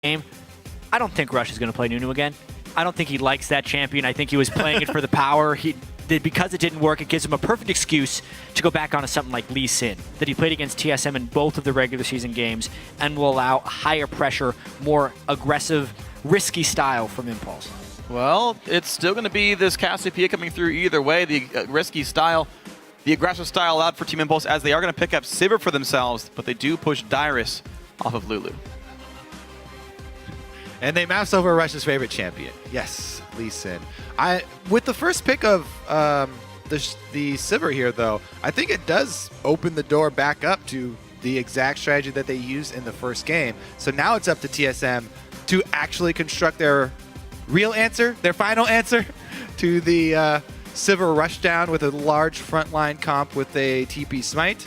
game. I don't think Rush is going to play Nunu again. I don't think he likes that champion. I think he was playing it for the power. Because it didn't work, it gives him a perfect excuse to go back onto something like Lee Sin, that he played against TSM in both of the regular season games and will allow higher pressure, more aggressive, risky style from Impulse. Well, it's still going to be this Cassiopeia coming through either way. The risky style, the aggressive style out for Team Impulse, as they are going to pick up Sivir for themselves, but they do push Dyrus off of Lulu. And they mouse over Rush's favorite champion. Yes, Lee Sin. With the first pick of the Sivir here, though, I think it does open the door back up to the exact strategy that they used in the first game. So now it's up to TSM to actually construct their real answer, their final answer to the Sivir rushdown with a large frontline comp with a TP Smite.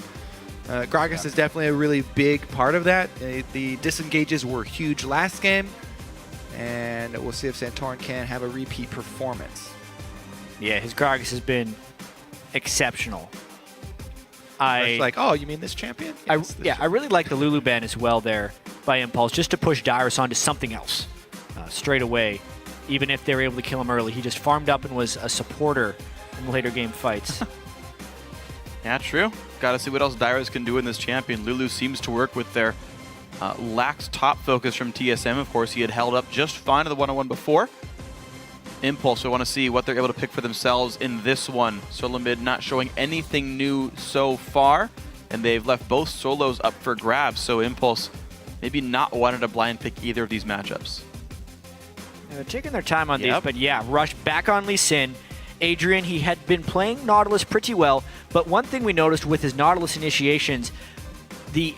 Gragas is definitely a really big part of that. The disengages were huge last game. And we'll see if Santorin can have a repeat performance. Yeah, his Gragas has been exceptional. Like, oh, you mean this champion? Yes, I really like the Lulu ban as well there by Impulse, just to push Dyrus onto something else straight away. Even if they were able to kill him early, he just farmed up and was a supporter in the later game fights. Yeah, true. Got to see what else Dyrus can do in this champion. Lulu seems to work with their lax top focus from TSM. Of course, he had held up just fine in the 1-on-1 before. Impulse, we want to see what they're able to pick for themselves in this one. Solomid not showing anything new so far, and they've left both solos up for grabs, so Impulse maybe not wanted to blind pick either of these matchups. Yeah, they're taking their time on these, but yeah, Rush back on Lee Sin. Adrian, he had been playing Nautilus pretty well, but one thing we noticed with his Nautilus initiations, the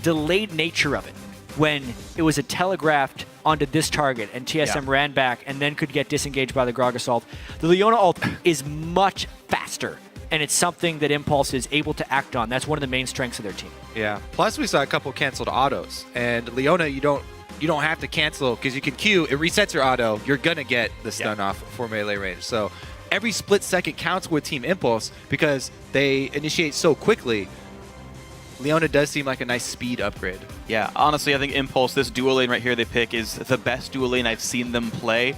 delayed nature of it, when it was a telegraphed onto this target and TSM ran back and then could get disengaged by the Gragas ult. The Leona ult is much faster, and it's something that Impulse is able to act on. That's one of the main strengths of their team. Yeah. Plus, we saw a couple canceled autos, and Leona, you don't have to cancel because you can Q. It resets your auto. You're gonna get the stun off for melee range. So every split second counts with Team Impulse because they initiate so quickly. Leona does seem like a nice speed upgrade. Yeah, honestly, I think Impulse, this duo lane right here they pick, is the best duo lane I've seen them play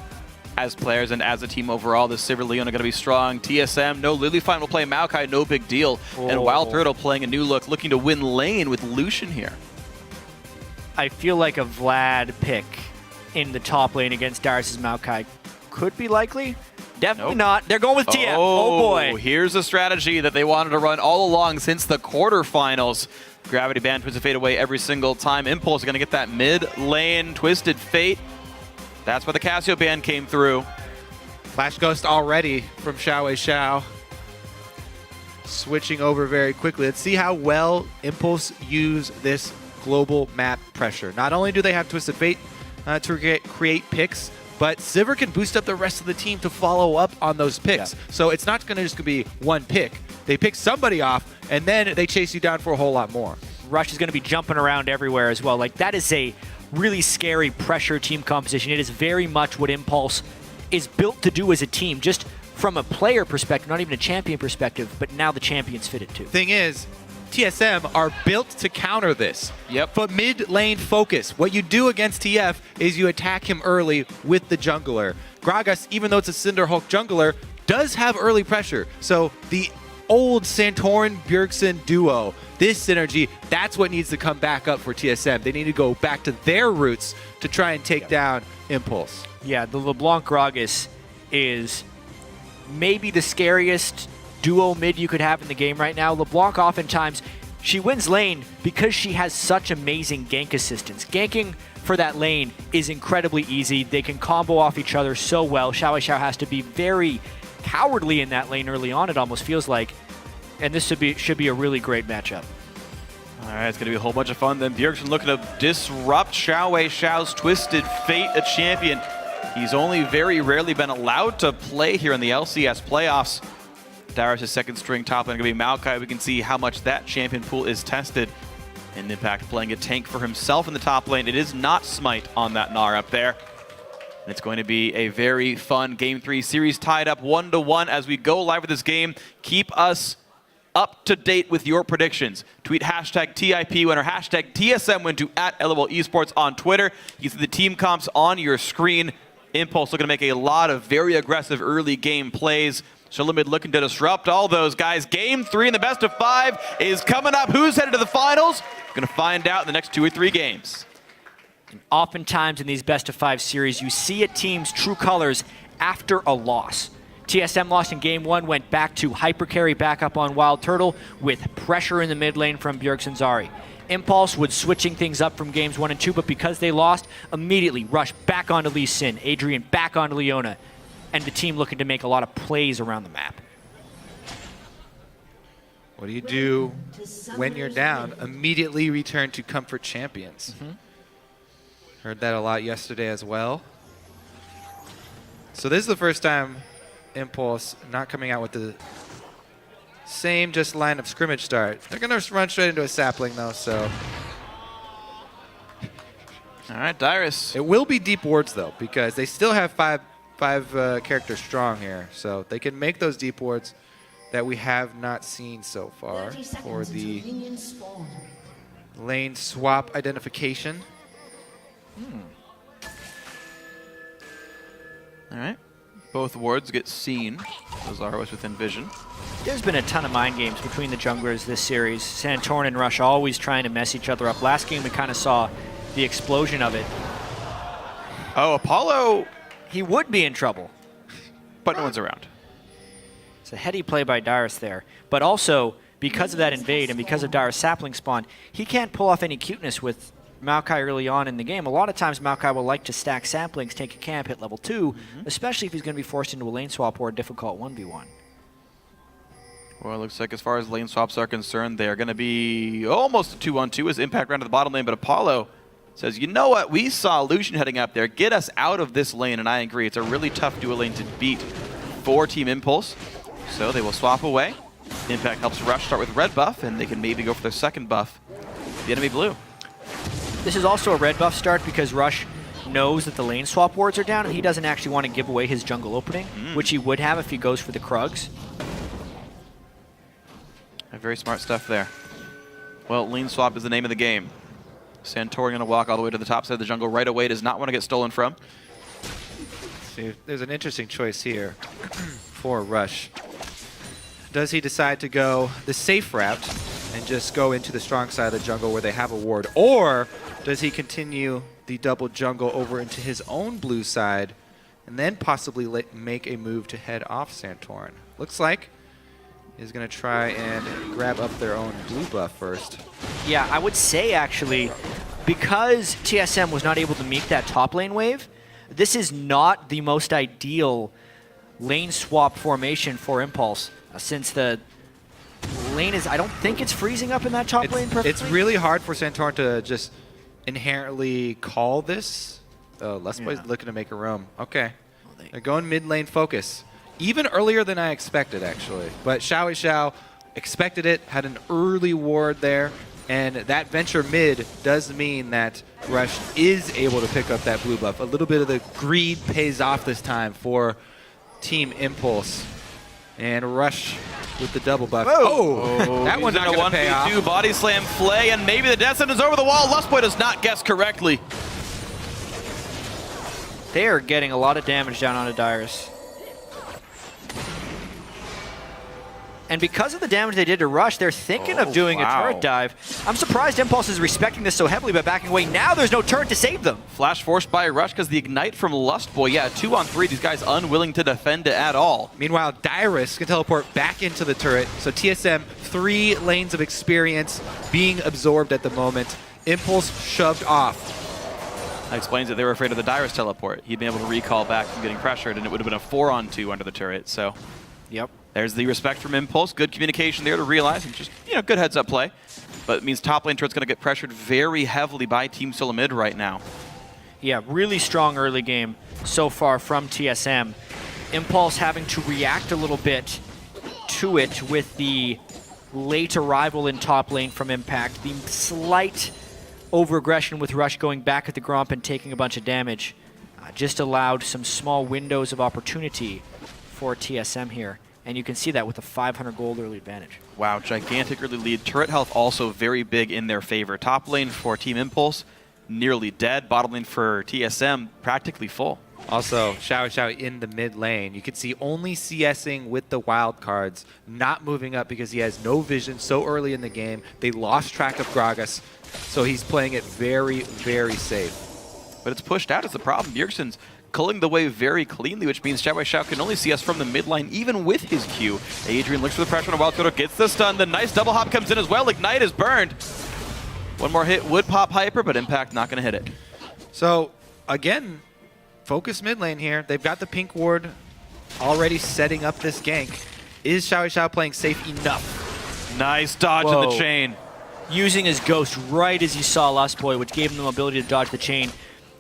as players and as a team overall. The Sivir Leona going to be strong. TSM, no Lilyfine will play Maokai, no big deal. And Wild Turtle playing a new look, looking to win lane with Lucian here. I feel like a Vlad pick in the top lane against Darius' Maokai could be likely. Definitely not. They're going with TF. Oh boy. Here's a strategy that they wanted to run all along since the quarterfinals. Gravity Band, Twisted Fate away every single time. Impulse are going to get that mid lane Twisted Fate. That's where the Cassio Band came through. Flash Ghost already from Xiao. Switching over very quickly. Let's see how well Impulse use this global map pressure. Not only do they have Twisted Fate to create picks, but Sivir can boost up the rest of the team to follow up on those picks. Yeah. So it's not going to just be one pick. They pick somebody off, and then they chase you down for a whole lot more. Rush is going to be jumping around everywhere as well. Like, that is a really scary pressure team composition. It is very much what Impulse is built to do as a team, just from a player perspective, not even a champion perspective, but now the champions fit it too. Thing is, TSM are built to counter this. But mid lane focus. What you do against TF is you attack him early with the jungler. Gragas, even though it's a Cinderhulk jungler, does have early pressure. So the old Santorin-Bjergsen duo, this synergy, that's what needs to come back up for TSM. They need to go back to their roots to try and take down Impulse. Yeah, the LeBlanc Gragas is maybe the scariest duo mid you could have in the game right now. LeBlanc oftentimes, she wins lane because she has such amazing gank assistance. Ganking for that lane is incredibly easy. They can combo off each other so well. Xiao has to be very cowardly in that lane early on, it almost feels like. And this should be a really great matchup. All right, it's going to be a whole bunch of fun. Then Bjergsen looking to disrupt Xiao's Twisted Fate, a champion. He's only very rarely been allowed to play here in the LCS playoffs. Darius' second string top lane going to be Maokai. We can see how much that champion pool is tested. And Impact playing a tank for himself in the top lane. It is not Smite on that Gnar up there. And it's going to be a very fun Game 3 series tied up 1-1 as we go live with this game. Keep us up to date with your predictions. Tweet hashtag TIP winner, hashtag TSM win to @LOL Esports on Twitter. You see the team comps on your screen. Impulse looking to make a lot of very aggressive early game plays. Solomid looking to disrupt all those guys. Game 3 in the best of 5 is coming up. Who's headed to the finals? We're going to find out in the next 2 or 3 games. And oftentimes in these best of 5 series, you see a team's true colors after a loss. TSM lost in game 1, went back to hyper carry back up on Wild Turtle with pressure in the mid lane from Bjerg and Zari. Impulse was switching things up from games 1 and 2, but because they lost, immediately rushed back onto Lee Sin, Adrian back onto Leona, and the team looking to make a lot of plays around the map. What do you do when you're down? Immediately return to comfort champions. Heard that a lot yesterday as well. So this is the first time Impulse not coming out with the same just line of scrimmage start. They're going to run straight into a sapling though, so. All right, Dyrus. It will be deep wards though, because they still have five characters strong here. So they can make those deep wards that we have not seen so far for the lane swap identification. All right. Both wards get seen. Those are always within vision. There's been a ton of mind games between the junglers this series. Santorin and Rush always trying to mess each other up. Last game we kind of saw the explosion of it. Oh, Apollo. He would be in trouble. But no one's around. It's a heady play by Dyrus there. But also, because of that invade and because of Dyrus sapling spawn, he can't pull off any cuteness with Maokai early on in the game. A lot of times Maokai will like to stack saplings, take a camp, hit level 2, especially if he's going to be forced into a lane swap or a difficult 1v1. Well, it looks like as far as lane swaps are concerned, they are going to be almost a 2-on-2 as Impact ran to the bottom lane, but Apollo says, you know what, we saw Lucian heading up there, get us out of this lane, and I agree, it's a really tough duo lane to beat for Team Impulse. So they will swap away. Impact helps Rush start with red buff, and they can maybe go for their second buff, the enemy blue. This is also a red buff start because Rush knows that the lane swap wards are down and he doesn't actually want to give away his jungle opening, which he would have if he goes for the Krugs. Very smart stuff there. Well, lane swap is the name of the game. Santorin going to walk all the way to the top side of the jungle right away, does not want to get stolen from. See, there's an interesting choice here for Rush. Does he decide to go the safe route and just go into the strong side of the jungle where they have a ward? Or does he continue the double jungle over into his own blue side and then possibly make a move to head off Santorin? Looks like he's going to try and grab up their own blue buff first. Yeah, I would say actually, because TSM was not able to meet that top lane wave, this is not the most ideal lane swap formation for Impulse, since the lane is, I don't think it's freezing up in that top lane perfectly. It's really hard for Santorin to just inherently call this. Oh, Let's Play's looking to make a roam. Okay. They're going mid lane focus. Even earlier than I expected, actually. But Xiao expected it, had an early ward there, and that venture mid does mean that Rush is able to pick up that blue buff. A little bit of the greed pays off this time for Team Impulse. And Rush with the double buff. Oh, that one's not going to pay off. 1v2 body slam Flay, and maybe the death sentence over the wall. Lustboy does not guess correctly. They are getting a lot of damage down onto Dyrus. And because of the damage they did to Rush, they're thinking of doing a turret dive. I'm surprised Impulse is respecting this so heavily by backing away. Now there's no turret to save them. Flash forced by Rush because the ignite from Lustboy. Yeah, 2-on-3. These guys unwilling to defend it at all. Meanwhile, Dyrus can teleport back into the turret. So TSM, 3 lanes of experience being absorbed at the moment. Impulse shoved off. That explains that they were afraid of the Dyrus teleport. He'd been able to recall back from getting pressured, and it would have been a 4-on-2 under the turret. So, yep. There's the respect from Impulse. Good communication there to realize, and just, good heads-up play. But it means top lane turret's going to get pressured very heavily by Team Solomid right now. Yeah, really strong early game so far from TSM. Impulse having to react a little bit to it with the late arrival in top lane from Impact. The slight over-aggression with Rush going back at the Gromp and taking a bunch of damage just allowed some small windows of opportunity for TSM here. And you can see that with a 500 gold early advantage. Wow, gigantic early lead. Turret health also very big in their favor. Top lane for Team Impulse, nearly dead. Bottom lane for TSM, practically full. Also, Xiao in the mid lane. You can see only CSing with the wild cards, not moving up because he has no vision so early in the game. They lost track of Gragas, so he's playing it very, very safe. But it's pushed out is the problem. Bjergsen's culling the way very cleanly, which means Xiao can only see us from the mid lane, even with his Q. Adrian looks for the pressure on a wild card, gets the stun. The nice double hop comes in as well. Ignite is burned. One more hit would pop Hyper, but Impact not going to hit it. So, again, focus mid lane here. They've got the pink ward already setting up this gank. Is Xiao playing safe enough? Nice dodge in the chain. Using his ghost right as he saw Lustboy, which gave him the ability to dodge the chain.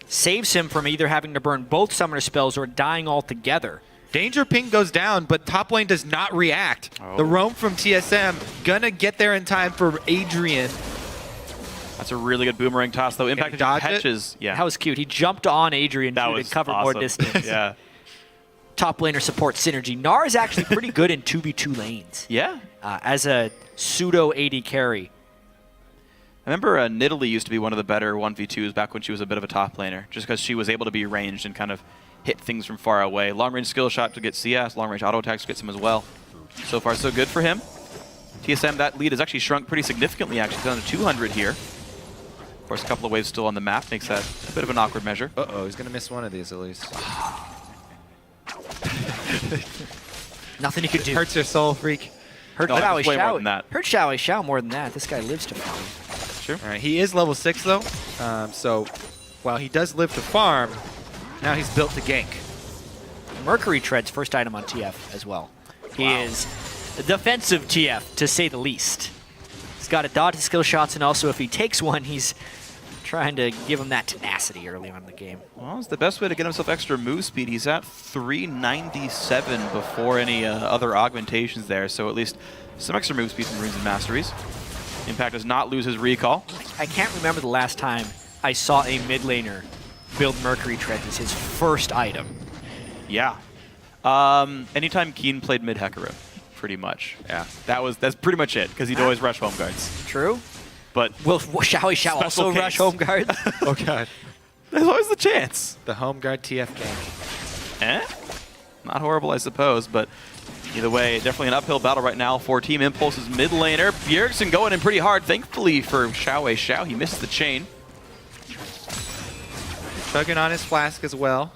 Saves him from either having to burn both summoner spells or dying altogether. Danger ping goes down, but top lane does not react. Oh. The roam from TSM gonna get there in time for Adrian. That's a really good boomerang toss, though. Impact catches. Yeah, That was cute. He jumped on Adrian to cover more awesome. distance. Yeah. Top laner support synergy. Gnar is actually pretty good in 2v2 lanes. Yeah. As a pseudo AD carry. I remember Nidalee used to be one of the better 1v2s back when she was a bit of a top laner, just because she was able to be ranged and kind of hit things from far away. Long-range skill shot to get CS, long-range auto attacks gets him as well. So far, so good for him. TSM, that lead has actually shrunk pretty significantly, actually, down to 200 here. Of course, a couple of waves still on the map makes that a bit of an awkward measure. Uh-oh, he's going to miss one of these at least. Nothing he could do. Hurts your soul, freak. Hurt No, it's way more than that. Hurt Xiao more than that. This guy lives to farm. Sure. All right, he is level 6, though. So while he does live to farm, now he's built to gank. Mercury Tread's first item on TF as well. He is a defensive TF, to say the least. He's got to dodge the skill shots, and also if he takes one, he's trying to give him that tenacity early on in the game. Well, it's the best way to get himself extra move speed. He's at 397 before any other augmentations there, so at least some extra move speed from Runes and Masteries. Impact does not lose his recall. I can't remember the last time I saw a mid laner build Mercury Tread as his first item. Yeah. Anytime Keen played mid Hecarim, pretty much. Yeah. That's pretty much it, because he'd always rush home guards. True. But will Xiao also rush home guards? Oh god. There's always the chance. The home guard TF gank. Not horrible, I suppose, but either way, definitely an uphill battle right now for Team Impulse's mid laner. Bjergsen going in pretty hard, thankfully for Xiao. He missed the chain. Chugging on his flask as well.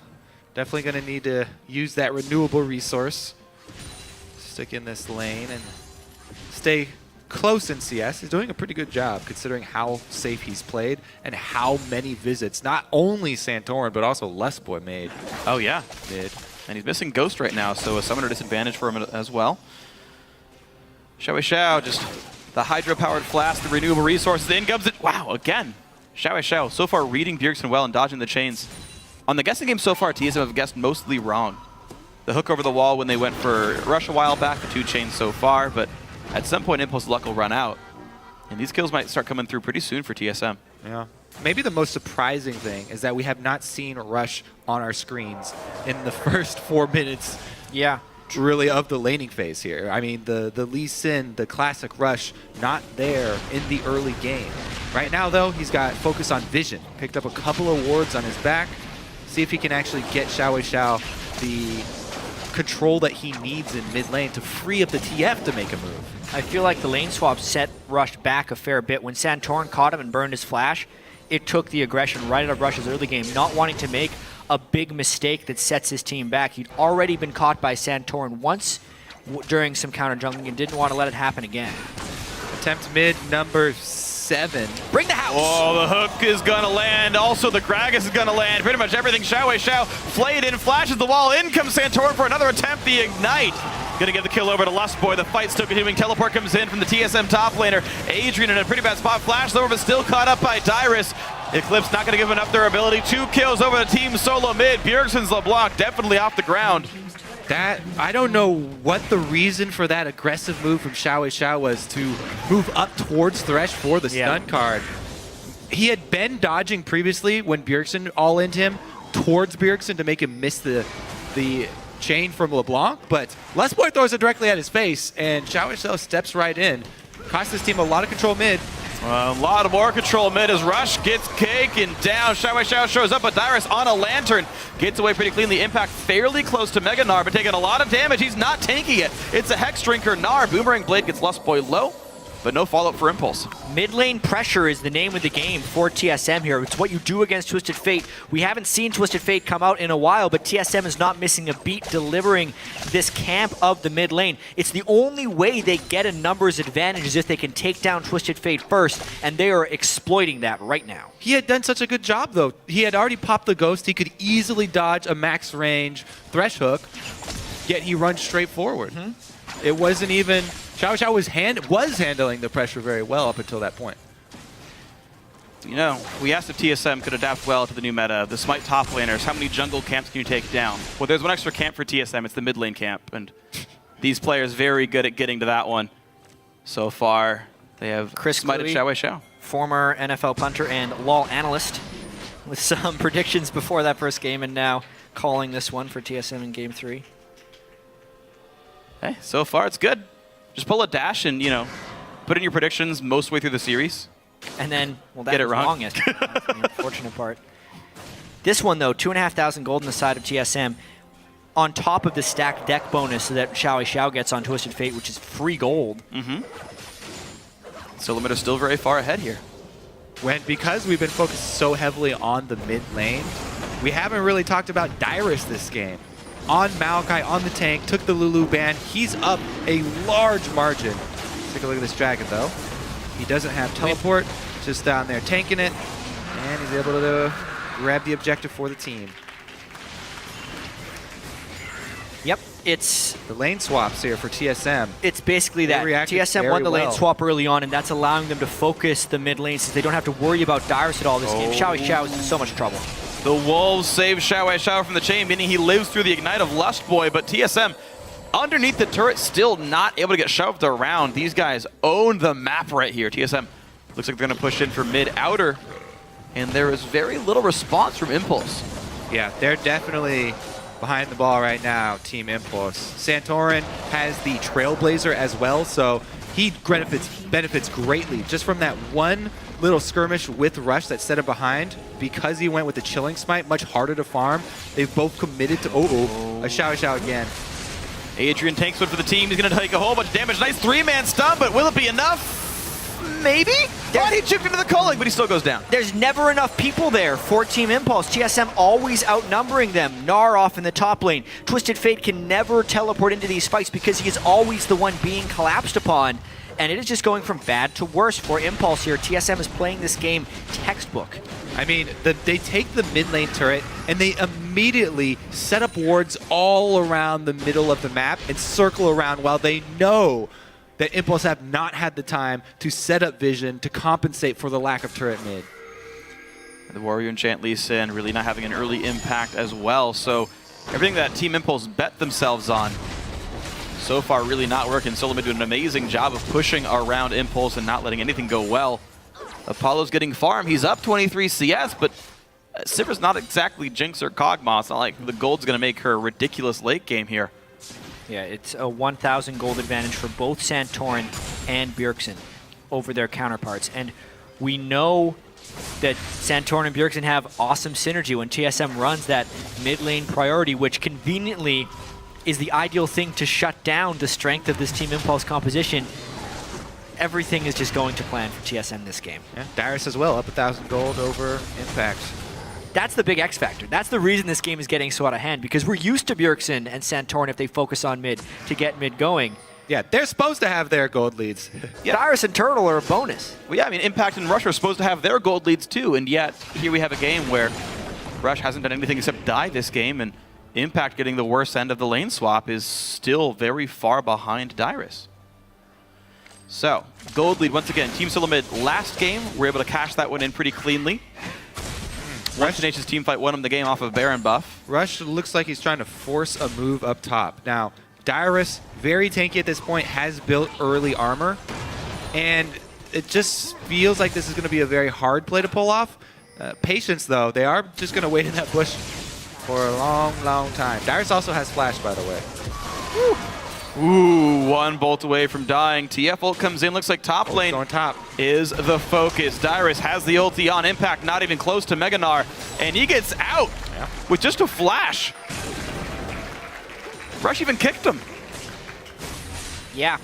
Definitely going to need to use that renewable resource. Stick in this lane and stay close in CS. He's doing a pretty good job considering how safe he's played and how many visits, not only Santorin, but also Lustboy made. Oh, yeah. Mid. And he's missing Ghost right now, so a summoner disadvantage for him as well. Xiao, just the hydro-powered flask, the renewable resources, in comes it. Wow, again. Xiao, so far reading Bjergsen well and dodging the chains. On the guessing game so far, TSM have guessed mostly wrong. The hook over the wall when they went for Rush a while back, the 2 chains so far, but at some point Impulse luck will run out. And these kills might start coming through pretty soon for TSM. Yeah. Maybe the most surprising thing is that we have not seen Rush on our screens in the first 4 minutes. Yeah. Really of the laning phase here. I mean, the Lee Sin, the classic Rush, not there in the early game. Right now, though, he's got focus on vision. Picked up a couple of wards on his back. See if he can actually get Xiao the control that he needs in mid lane to free up the TF to make a move. I feel like the lane swap set Rush back a fair bit. When Santorin caught him and burned his flash, it took the aggression right out of Rush's early game, not wanting to make a big mistake that sets his team back. He'd already been caught by Santorin once during some counter jungling and didn't want to let it happen again. Attempt mid number 7. Bring the house! Oh, the hook is going to land. Also, the Gragas is going to land. Pretty much everything. Xiao flayed in, flashes the wall. In comes Santorin for another attempt. The Ignite. Going to give the kill over to Lustboy. The fight's still continuing. Teleport comes in from the TSM top laner. Adrian in a pretty bad spot. Flashed over, but still caught up by Dyrus. Eclipse not going to give him up their ability. 2 kills over the team Solomid. Bjergsen's LeBlanc definitely off the ground. That, I don't know what the reason for that aggressive move from Xiao was to move up towards Thresh for the stun card. He had been dodging previously when Bjergsen all-in'd him towards Bjergsen to make him miss the chain from LeBlanc, but Lustboy throws it directly at his face, and Xiao Xiao steps right in. Costs this team a lot of control mid. A lot of more control mid as Rush gets taken down. Xiao shows up, but Dyrus on a lantern gets away pretty cleanly. Impact fairly close to Mega Gnar, but taking a lot of damage. He's not tanking it. It's a Hex Drinker. Gnar, Boomerang Blade gets Lustboy low, but no follow-up for Impulse. Mid lane pressure is the name of the game for TSM here. It's what you do against Twisted Fate. We haven't seen Twisted Fate come out in a while, but TSM is not missing a beat delivering this camp of the mid lane. It's the only way they get a numbers advantage is if they can take down Twisted Fate first, and they are exploiting that right now. He had done such a good job, though. He had already popped the Ghost. He could easily dodge a max range Thresh Hook, yet he runs straight forward. It wasn't even... Xiao Xiao was handling the pressure very well up until that point. You know, we asked if TSM could adapt well to the new meta, the Smite top laners. How many jungle camps can you take down? Well, there's one extra camp for TSM. It's the mid lane camp, and these players very good at getting to that one. So far, they have smited Xiao Xiao. Former NFL punter and LoL analyst with some predictions before that first game, and now calling this one for TSM in Game 3. Hey, so far it's good. Just pull a dash and, you know, put in your predictions most way through the series. And then, well, that Get it was wrong. longest. That's the unfortunate part. This one, though, 2,500 gold on the side of TSM, on top of the stacked deck bonus that Xiao Xiao gets on Twisted Fate, which is free gold. Solomid is still very far ahead here. Because we've been focused so heavily on the mid lane, we haven't really talked about Dyrus this game. On Maokai, on the tank, took the Lulu ban. He's up a large margin. Take a look at this dragon, though. He doesn't have teleport, just down there tanking it, and he's able to grab the objective for the team. Yep, it's... The lane swaps here for TSM. It's basically that. TSM won the lane swap early on, and that's allowing them to focus the mid lane since they don't have to worry about Dyrus at all this game. Xiao Xiao is in so much trouble. The Wolves save Xiao Xiao from the chain, meaning he lives through the Ignite of Lustboy, but TSM underneath the turret still not able to get shoved around. These guys own the map right here. TSM looks like they're going to push in for mid-outer, and there is very little response from Impulse. Yeah, they're definitely behind the ball right now, Team Impulse. Santorin has the Trailblazer as well, so he benefits greatly just from that one little skirmish with Rush that set him behind. Because he went with the Chilling Smite, much harder to farm. They've both committed to... a Xiao Xiao again. Adrian tanks one for the team. He's going to take a whole bunch of damage. Nice three-man stun, but will it be enough? Maybe? Thought he choked into the culling, but he still goes down. There's never enough people there for Team Impulse. TSM always outnumbering them. Gnar off in the top lane. Twisted Fate can never teleport into these fights because he is always the one being collapsed upon. And it is just going from bad to worse for Impulse here. TSM is playing this game textbook. I mean, they take the mid lane turret and they immediately set up wards all around the middle of the map and circle around while they know that Impulse have not had the time to set up vision to compensate for the lack of turret mid. The Warrior Enchant Lee Sin really not having an early impact as well. So everything that Team Impulse bet themselves on so far really not working. Solomid doing an amazing job of pushing around Impulse and not letting anything go well. Apollo's getting farm. He's up 23 CS, but Sivir's not exactly Jinx or Kog'Maw. It's not like the gold's going to make her a ridiculous late game here. Yeah, it's a 1,000 gold advantage for both Santorin and Bjergsen over their counterparts. And we know that Santorin and Bjergsen have awesome synergy when TSM runs that mid lane priority, which conveniently is the ideal thing to shut down the strength of this Team Impulse composition. Everything is just going to plan for TSM this game. Yeah, Dyrus as well, up 1,000 gold over Impact. That's the big X factor. That's the reason this game is getting so out of hand, because we're used to Bjergsen and Santorin if they focus on mid to get mid going. Yeah, they're supposed to have their gold leads. Yeah. Dyrus and Turtle are a bonus. Well, yeah, I mean, Impact and Rush are supposed to have their gold leads too, and yet here we have a game where Rush hasn't done anything except die this game, and Impact getting the worst end of the lane swap is still very far behind Dyrus. So, gold lead once again. Team Solomid last game, we're able to cash that one in pretty cleanly. Rush Tenacious team fight won him the game off of Baron buff. Rush looks like he's trying to force a move up top. Now, Dyrus, very tanky at this point, has built early armor, and it just feels like this is going to be a very hard play to pull off. Patience, though. They are just going to wait in that bush. for a long, long time. Darius also has flash, by the way. Ooh, one bolt away from dying. TF ult comes in. Looks like top lane on top is the focus. Dyrus has the ulti on. Impact not even close to Meganar. And he gets out with just a flash. Rush even kicked him. Yeah.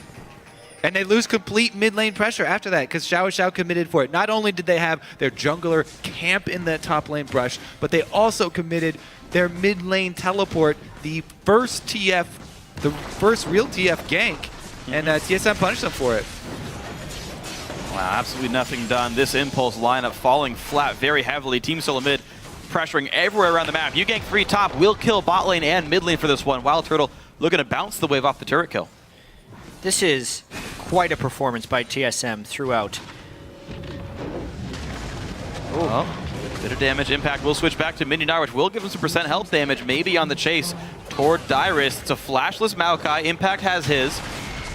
And they lose complete mid lane pressure after that because Xiao committed for it. Not only did they have their jungler camp in that top lane brush, but they also committed their mid lane teleport, the first real TF gank, and TSM punished them for it. Wow, absolutely nothing done. This Impulse lineup falling flat very heavily. Team Solomid pressuring everywhere around the map. You gank 3 top, will kill bot lane and mid lane for this one. Wild Turtle looking to bounce the wave off the turret kill. This is quite a performance by TSM throughout. Bit of damage. Impact will switch back to Mininar, which will give him some percent health damage, maybe on the chase toward Dyrus. It's a flashless Maokai. Impact has his,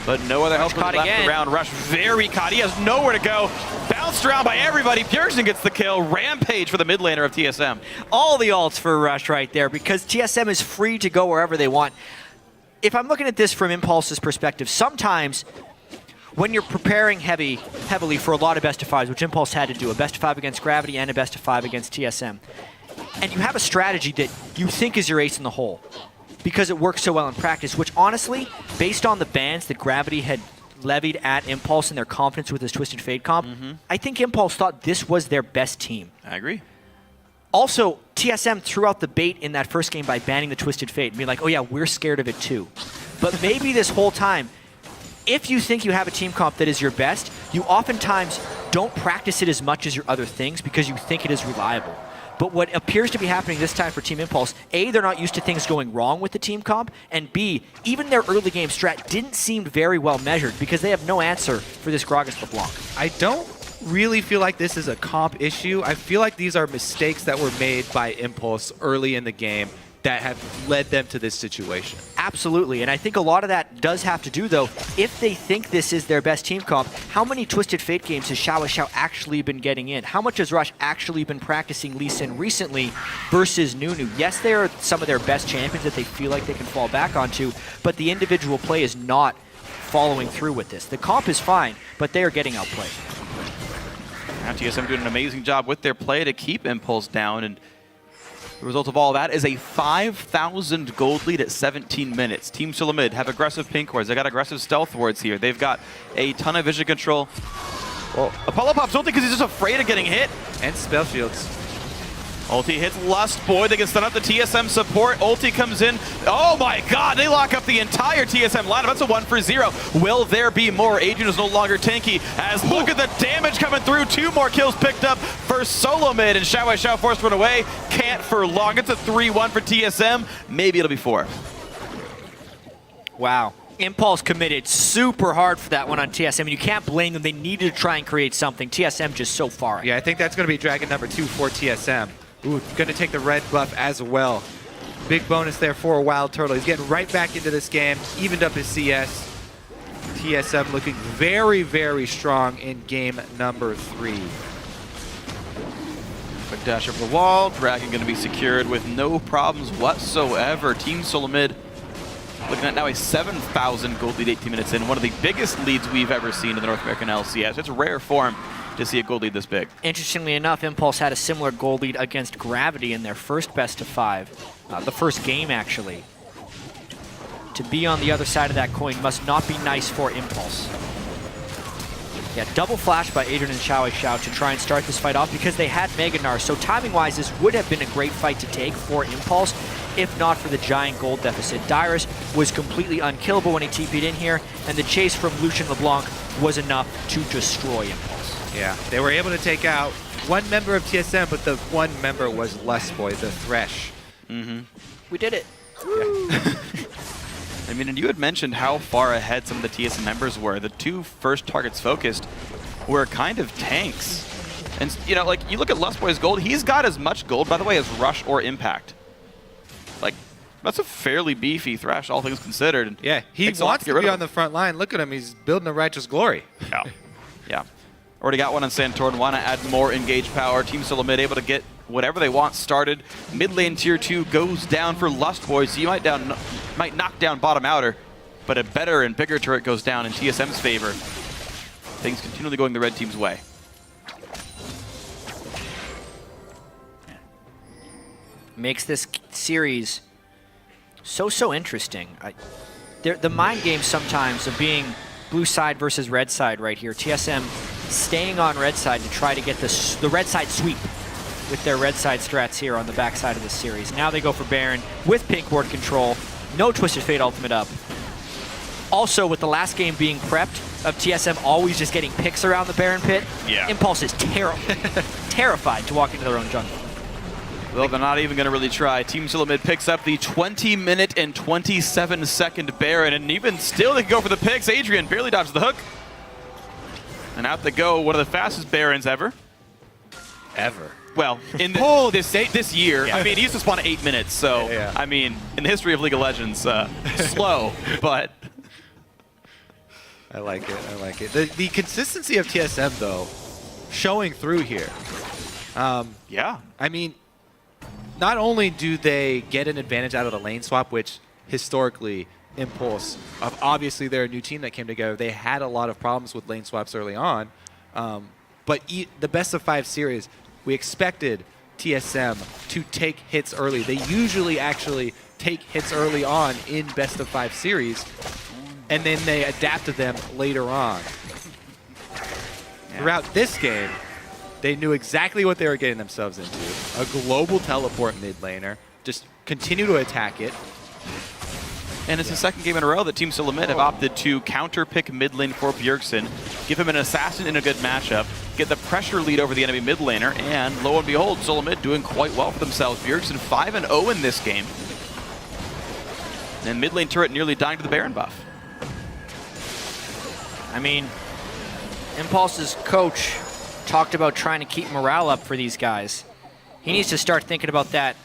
but no other help left around. Rush very caught. He has nowhere to go. Bounced around by everybody. Bjergsen gets the kill. Rampage for the mid laner of TSM. All the ults for Rush right there because TSM is free to go wherever they want. If I'm looking at this from Impulse's perspective, sometimes when you're preparing heavily for a lot of best of 5s, which Impulse had to do, a best of 5 against Gravity and a best of 5 against TSM, and you have a strategy that you think is your ace in the hole because it works so well in practice, which honestly, based on the bans that Gravity had levied at Impulse and their confidence with his Twisted Fate comp, I think Impulse thought this was their best team. I agree. Also, TSM threw out the bait in that first game by banning the Twisted Fate and being like, oh yeah, we're scared of it too. But maybe this whole time, if you think you have a team comp that is your best, you oftentimes don't practice it as much as your other things because you think it is reliable. But what appears to be happening this time for Team Impulse, A, they're not used to things going wrong with the team comp, and B, even their early game strat didn't seem very well measured because they have no answer for this Gragas LeBlanc. I don't really feel like this is a comp issue. I feel like these are mistakes that were made by Impulse early in the game that have led them to this situation. Absolutely, and I think a lot of that does have to do, though, if they think this is their best team comp, how many Twisted Fate games has Xiao actually been getting in? How much has Rush actually been practicing Lee Sin recently versus Nunu? Yes, they are some of their best champions that they feel like they can fall back onto, but the individual play is not following through with this. The comp is fine, but they are getting outplayed. Now TSM doing an amazing job with their play to keep Impulse down, and the result of all that is a 5,000 gold lead at 17 minutes. Team Solomid have aggressive pink wards. They got aggressive stealth wards here. They've got a ton of vision control. Well, Apollo pops ulti because he's just afraid of getting hit. And spell shields. Ulti hits Lust Boy. They can stun up the TSM support. Ulti comes in. Oh my god, they lock up the entire TSM lineup. That's a 1 for 0. Will there be more? Adrian is no longer tanky. As look at the damage coming through. 2 more kills picked up for Solomid. And Xiao forced one away. Can't for long. It's a 3-1 for TSM. Maybe it'll be 4. Wow. Impulse committed super hard for that one on TSM, and you can't blame them. They needed to try and create something. TSM just so far. Yeah, I think that's going to be Dragon number 2 for TSM. Ooh, going to take the red buff as well. Big bonus there for Wild Turtle. He's getting right back into this game, evened up his CS. TSM looking very, very strong in game number 3. Quick dash over the wall. Dragon going to be secured with no problems whatsoever. Team Solomid looking at now a 7,000 gold lead 18 minutes in. One of the biggest leads we've ever seen in the North American LCS. It's a rare form to see a gold lead this big. Interestingly enough, Impulse had a similar gold lead against Gravity in their first best of 5. The first game, actually. To be on the other side of that coin must not be nice for Impulse. Yeah, double flash by Adrian and Xiao to try and start this fight off because they had Meganar, so timing-wise, this would have been a great fight to take for Impulse, if not for the giant gold deficit. Dyrus was completely unkillable when he TP'd in here, and the chase from Lucian LeBlanc was enough to destroy Impulse. Yeah, they were able to take out one member of TSM, but the one member was Lustboy, the Thresh. We did it. Yeah. I mean, and you had mentioned how far ahead some of the TSM members were. The 2 first targets focused were kind of tanks. And, you know, like, you look at Lustboy's gold, he's got as much gold, by the way, as Rush or Impact. Like, that's a fairly beefy Thresh, all things considered. And yeah, he wants to be on the front line. Look at him, he's building a righteous glory. Yeah. Yeah. Already got one on Santorin. Want to add more engaged power. Team Solomid able to get whatever they want started. Mid lane tier 2 goes down for Lust Boys. You might knock down bottom outer, but a better and bigger turret goes down in TSM's favor. Things continually going the red team's way. Makes this series so interesting. The mind game sometimes of being blue side versus red side right here. TSM staying on red side to try to get the red side sweep with their red side strats here on the back side of this series. Now they go for Baron with pink ward control. No Twisted Fate ultimate up. Also, with the last game being prepped of TSM always just getting picks around the Baron pit, Impulse is terrified to walk into their own jungle. Well, they're not even going to really try. Team Solomid picks up the 20-minute and 27-second Baron, and even still they can go for the picks. Adrian barely dodges the hook. And out they go, one of the fastest Barons ever. Well, in this year, I mean, he used to spawn 8 minutes, so, I mean, in the history of League of Legends, slow, but... I like it. The consistency of TSM, though, showing through here. I mean, not only do they get an advantage out of the lane swap, which historically Impulse, obviously they're a new team that came together. They had a lot of problems with lane swaps early on. But the best of 5 series, we expected TSM to take hits early. They usually actually take hits early on in best of 5 series, and then they adapt to them later on. Throughout this game, they knew exactly what they were getting themselves into. A global teleport mid laner. Just continue to attack it. And it's the second game in a row that Team Solomid have opted to counter-pick mid lane for Bjergsen, give him an assassin in a good matchup, get the pressure lead over the enemy mid laner, and lo and behold, Solomid doing quite well for themselves. Bjergsen 5-0 in this game. And mid lane turret nearly dying to the Baron buff. I mean, Impulse's coach talked about trying to keep morale up for these guys. He needs to start thinking about that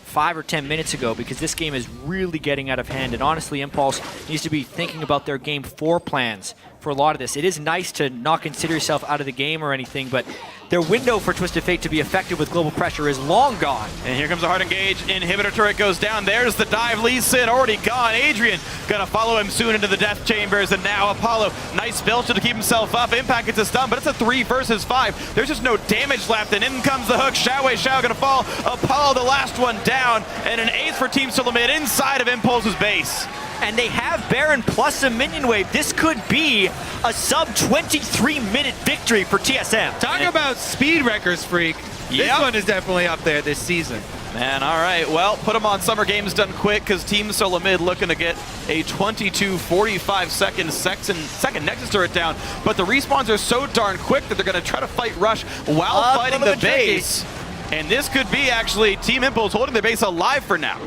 5 or 10 minutes ago, because this game is really getting out of hand. And honestly, Impulse needs to be thinking about their game 4 plans for a lot of this. It is nice to not consider yourself out of the game or anything, but their window for Twisted Fate to be effective with global pressure is long gone. And here comes a hard engage. Inhibitor turret goes down. There's the dive. Lee Sin already gone. Adrian gonna follow him soon into the death chambers. And now Apollo, nice spell to keep himself up. Impact gets a stun, but it's a 3 versus 5. There's just no damage left. And in comes the hook. Xiao gonna fall. Apollo, the last one down. And an ace for Team Solomid inside of Impulse's base. And they have Baron plus a minion wave. This could be a sub 23-minute victory for TSM. Talk about speed records, Freak. This one is definitely up there this season. Man, all right. Well, put them on Summer Games done quick, because Team Solomid looking to get a 22-45 second Nexus turret down. But the respawns are so darn quick that they're going to try to fight Rush while fighting the base. And this could be actually Team Impulse holding their base alive for now.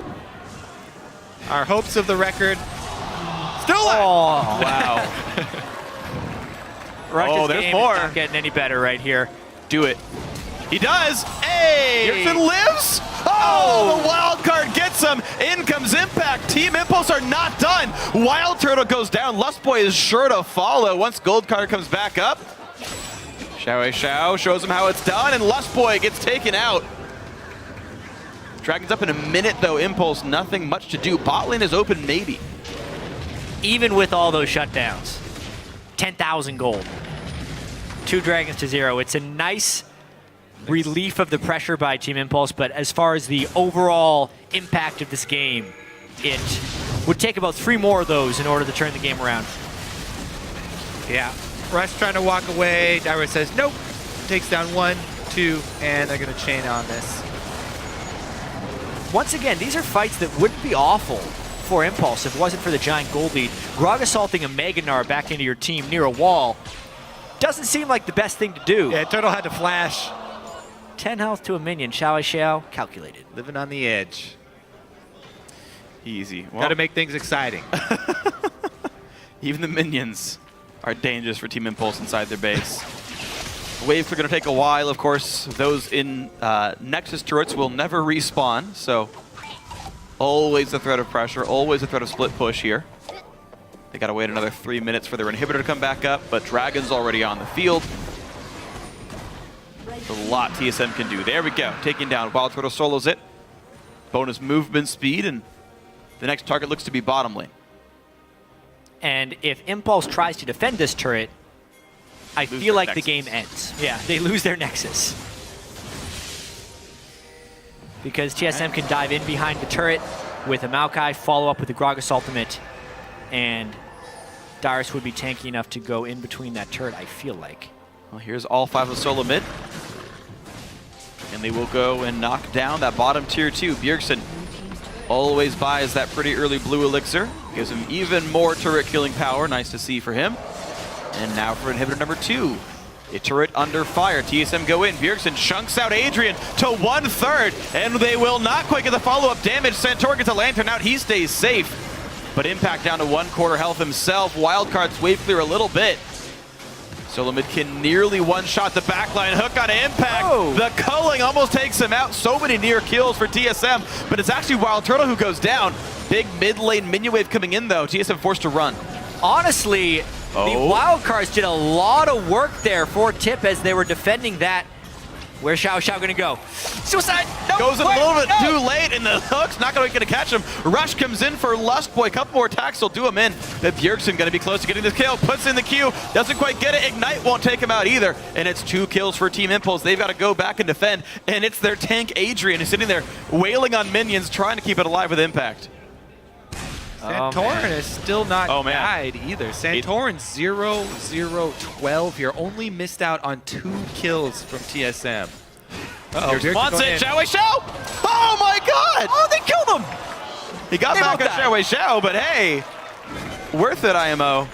Our hopes of the record still alive. Oh, wow. Rush's there's game more. is not getting any better right here. Do it. He does. Hey! Bjergsen lives. Oh, the wild card gets him. In comes Impact. Team Impulse are not done. Wild Turtle goes down. Lustboy is sure to follow once Gold Card comes back up. Xiao shows him how it's done, and Lustboy gets taken out. Dragon's up in a minute, though. Impulse, nothing much to do. Bot lane is open, maybe. Even with all those shutdowns, 10,000 gold. 2 Dragons to 0. It's a nice relief of the pressure by Team Impulse, but as far as the overall impact of this game, it would take about 3 more of those in order to turn the game around. Yeah. Rush trying to walk away. Dyrus says nope. Takes down 1, 2, and they're going to chain on this. Once again, these are fights that wouldn't be awful for Impulse if it wasn't for the giant gold lead. Grog assaulting a Mega Gnar back into your team near a wall doesn't seem like the best thing to do. Yeah, Turtle had to flash. 10 health to a minion. Xiao, calculated. Living on the edge. Easy. Well, got to make things exciting. Even the minions are dangerous for Team Impulse inside their base. Waves are going to take a while, of course. Those in Nexus turrets will never respawn, so always a threat of pressure, always a threat of split push here. They got to wait another 3 minutes for their inhibitor to come back up, but Dragon's already on the field. A lot TSM can do. There we go. Taking down Wild Turtle solos it. Bonus movement speed, and the next target looks to be bottom lane. And if Impulse tries to defend this turret, I feel like the game ends. Yeah, they lose their Nexus. Because TSM can dive in behind the turret with a Maokai, follow up with the Gragas ultimate, and Dyrus would be tanky enough to go in between that turret, I feel like. Well, here's all 5 of Solomid. And they will go and knock down that bottom tier 2. Bjergsen always buys that pretty early blue elixir. Gives him even more turret killing power. Nice to see for him. And now for inhibitor number 2. A turret under fire. TSM go in. Bjergsen chunks out Adrian to 1/3. And they will not quite get the follow-up damage. Santorin gets a lantern out. He stays safe. But Impact down to 1/4 health himself. Wildcard's wave clear a little bit. Solomid can nearly one-shot the backline. Hook on Impact. Oh. The culling almost takes him out. So many near kills for TSM, but it's actually Wild Turtle who goes down. Big mid lane minion wave coming in though. TSM forced to run. Honestly, the Wildcards did a lot of work there for Tip as they were defending that. Where's Xiao Xiao gonna go? Suicide! No, Goes in wait, a little bit no. too late, and the hook's not going to catch him. Rush comes in for Lustboy. A couple more attacks will do him in. But Bjergsen going to be close to getting this kill. Puts in the Q. Doesn't quite get it. Ignite won't take him out either. And it's 2 kills for Team Impulse. They've got to go back and defend. And it's their tank, Adrian, who's sitting there wailing on minions, trying to keep it alive with Impact. Santorin is still not Oh, man. died either. Santorin 0-0-12 here. Only missed out on 2 kills from TSM. Here's wants it, Xiao Xiao! Oh my god! Oh, they killed him! He got They back on both died. Xiao Xiao, but hey, worth it, IMO.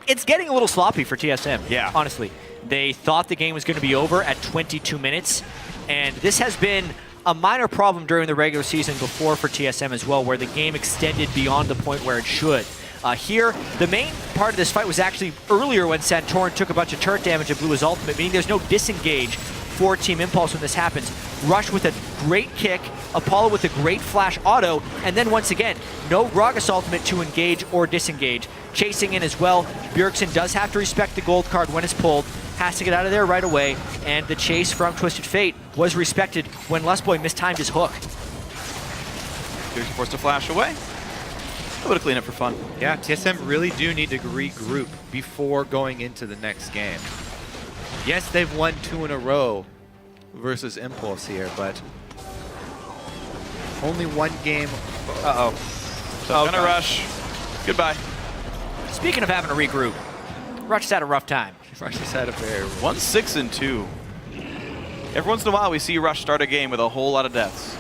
It's getting a little sloppy for TSM, Yeah. honestly. They thought the game was going to be over at 22 minutes, and this has been a minor problem during the regular season before for TSM as well, where the game extended beyond the point where it should. Here, the main part of this fight was actually earlier when Santorin took a bunch of turret damage and blew his ultimate, meaning there's no disengage for Team Impulse when this happens. Rush with a great kick, Apollo with a great flash auto, and then once again, no Gragas ultimate to engage or disengage. Chasing in as well, Bjergsen does have to respect the gold card when it's pulled, has to get out of there right away, and the chase from Twisted Fate was respected when Lustboy mistimed his hook. Bjergsen forced to flash away. A little cleanup for fun. Yeah, TSM really do need to regroup before going into the next game. Yes, they've won 2 in a row versus Impulse here, but only 1 game. Uh-oh. So gonna rush. Goodbye. Speaking of having to regroup, Rush has had a rough time. Rush has had a very 1-6-2. Every once in a while, we see Rush start a game with a whole lot of deaths.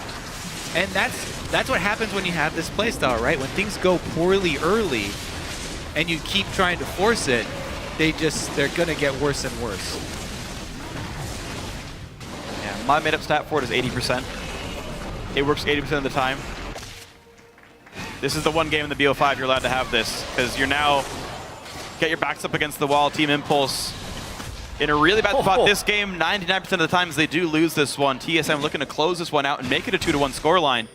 And that's what happens when you have this playstyle, right? When things go poorly early and you keep trying to force it, they're gonna get worse and worse. Yeah, my made-up stat for it is 80%. It works 80% of the time. This is the one game in the BO5 you're allowed to have this, because you're now get your backs up against the wall. Team Impulse in a really bad spot. This game, 99% of the times they do lose this one. TSM looking to close this one out and make it a 2-1 scoreline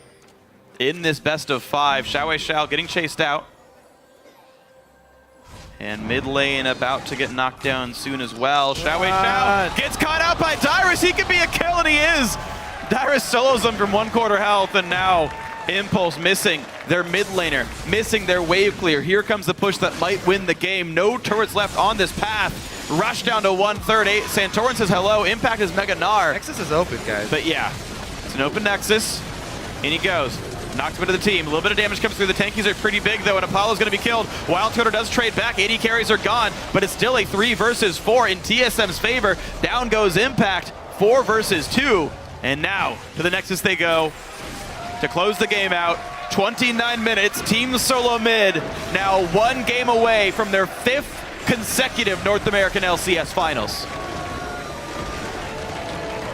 in this best of 5. Xiao Xiao getting chased out. And mid lane about to get knocked down soon as well. Xiao Xiao gets caught out by Dyrus. He could be a kill, and he is. Dyrus solos him from 1/4 health, and now Impulse missing their mid laner, missing their wave clear. Here comes the push that might win the game. No turrets left on this path. Rush down to 1/3. Santorin says hello. Impact is Mega Gnar. Nexus is open, guys. But yeah, it's an open Nexus. In he goes. Knocks him into the team. A little bit of damage comes through. The tankies are pretty big, though, and Apollo's going to be killed. Wild Turtle does trade back. 80 carries are gone, but it's still a 3 versus 4 in TSM's favor. Down goes Impact. 4 versus 2. And now to the Nexus they go to close the game out. 29 minutes. Team Solomid now 1 game away from their 5th consecutive North American LCS finals.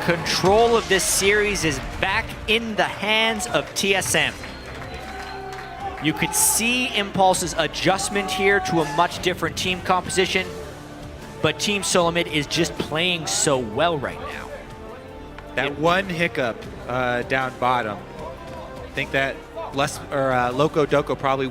Control of this series is back in the hands of TSM. You could see Impulse's adjustment here to a much different team composition, but Team Solomid is just playing so well right now. That one hiccup down bottom, I think that Loco Doco probably